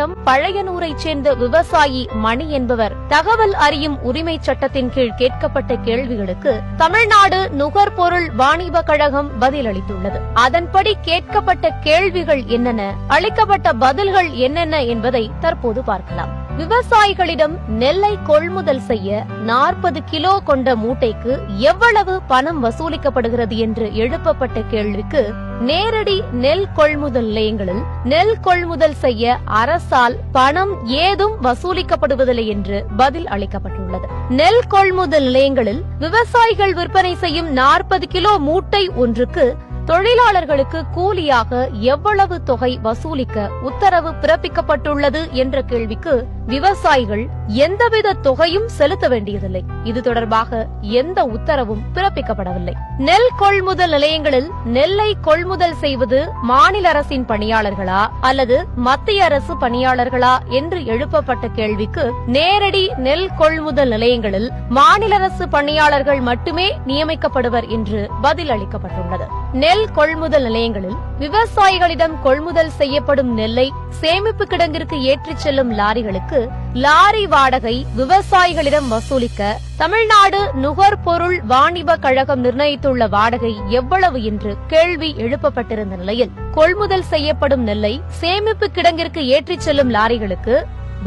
மாவட்டம் பழையனூரைச் சேர்ந்த விவசாயி மணி என்பவர் தகவல் அறியும் உரிமை சட்டத்தின் கீழ் கேட்கப்பட்ட கேள்விகளுக்கு தமிழ்நாடு நுகர்பொருள் வாணிப கழகம் பதிலளித்துள்ளது. அதன்படி கேட்கப்பட்ட கேள்விகள் என்னென்ன, அளிக்கப்பட்ட பதில்கள் என்னென்ன என்பதை தற்போது பார்க்கலாம். விவசாயிகளிடம் நெல்லை கொள்முதல் செய்ய 40 கிலோ கொண்ட மூட்டைக்கு எவ்வளவு பணம் வசூலிக்கப்படுகிறது என்று எழுப்பப்பட்ட கேள்விக்கு நேரடி நெல் கொள்முதல் நிலையங்களில் நெல் கொள்முதல் செய்ய அரசால் பணம் ஏதும் வசூலிக்கப்படுவதில்லை என்று பதில் அளிக்கப்பட்டுள்ளது. நெல் கொள்முதல் நிலையங்களில் விவசாயிகள் விற்பனை செய்யும் 40 கிலோ மூட்டை ஒன்றுக்கு தொழிலாளர்களுக்கு கூலியாக எவ்வளவு தொகை வசூலிக்க உத்தரவு பிறப்பிக்கப்பட்டுள்ளது என்ற கேள்விக்கு விவசாயிகள் எந்தவித தொகையும் செலுத்த வேண்டியதில்லை. இது தொடர்பாக எந்த உத்தரவும் பிறப்பிக்கப்படவில்லை. நெல் கொள்முதல் நிலையங்களில் நெல்லை கொள்முதல் செய்வது மாநில அரசின் பணியாளர்களா அல்லது மத்திய அரசு பணியாளர்களா என்று எழுப்பப்பட்ட கேள்விக்கு நேரடி நெல் கொள்முதல் நிலையங்களில் மாநில அரசு பணியாளர்கள் மட்டுமே நியமிக்கப்படுவர் என்று பதில் அளிக்கப்பட்டுள்ளது. நெல் கொள்முதல் நிலையங்களில் விவசாயிகளிடம் கொள்முதல் செய்யப்படும் நெல்லை சேமிப்பு கிடங்கிற்கு ஏற்றிச் செல்லும் லாரிகளுக்கு லாரி வாடகை விவசாயிகளிடம் வசூலிக்க தமிழ்நாடு நுகர்பொருள் வாணிப கழகம் நிர்ணயித்துள்ள வாடகை எவ்வளவு என்று கேள்வி எழுப்பப்பட்டிருந்த நிலையில் கொள்முதல் செய்யப்படும் நெல்லை சேமிப்பு கிடங்கிற்கு ஏற்றிச் செல்லும் லாரிகளுக்கு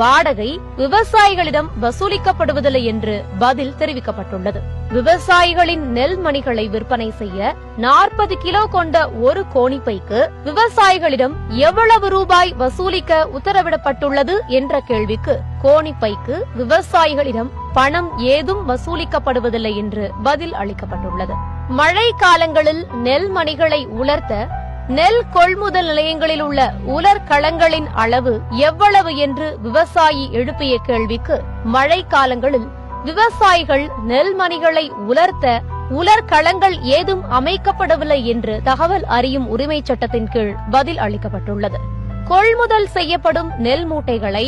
வாடகை விவசாயிகளிடம் வசூலிக்கப்படுவதில்லை என்று பதில் தெரிவிக்கப்பட்டுள்ளது. விவசாயிகளின் நெல் மணிகளை விற்பனை செய்ய 40 கிலோ கொண்ட ஒரு கோணிப்பைக்கு விவசாயிகளிடம் எவ்வளவு ரூபாய் வசூலிக்க உத்தரவிடப்பட்டுள்ளது என்ற கேள்விக்கு கோணிப்பைக்கு விவசாயிகளிடம் பணம் ஏதும் வசூலிக்கப்படுவதில்லை என்று பதில் அளிக்கப்பட்டுள்ளது. மழை காலங்களில் நெல் மணிகளை உலர்த்த நெல் கொள்முதல் நிலையங்களில் உள்ள உலர் களங்களின் அளவு எவ்வளவு என்று விவசாயி எழுப்பிய கேள்விக்கு மழை காலங்களில் விவசாயிகள் நெல் மணிகளை உலர்த்த உலர் களங்கள் ஏதும் அமைக்கப்படவில்லை என்று தகவல் அறியும் உரிமை சட்டத்தின் கீழ் பதில் அளிக்கப்பட்டுள்ளது. கொள்முதல் செய்யப்படும் நெல் மூட்டைகளை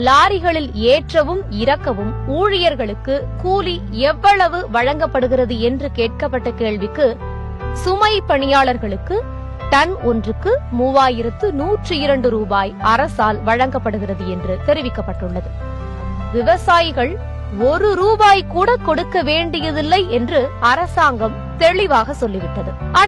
லாரிகளில் ஏற்றவும் இறக்கவும் ஊழியர்களுக்கு கூலி எவ்வளவு வழங்கப்படுகிறது என்று கேட்கப்பட்ட கேள்விக்கு சுமை பணியாளர்களுக்கு டன் ஒன்றுக்கு 3102 ரூபாய் அரசால் வழங்கப்படுகிறது என்று தெரிவிக்கப்பட்டுள்ளது. விவசாயிகள் 1 ரூபாய் கூட கொடுக்க வேண்டியதில்லை என்று அரசாங்கம் தெளிவாக சொல்லிவிட்டது.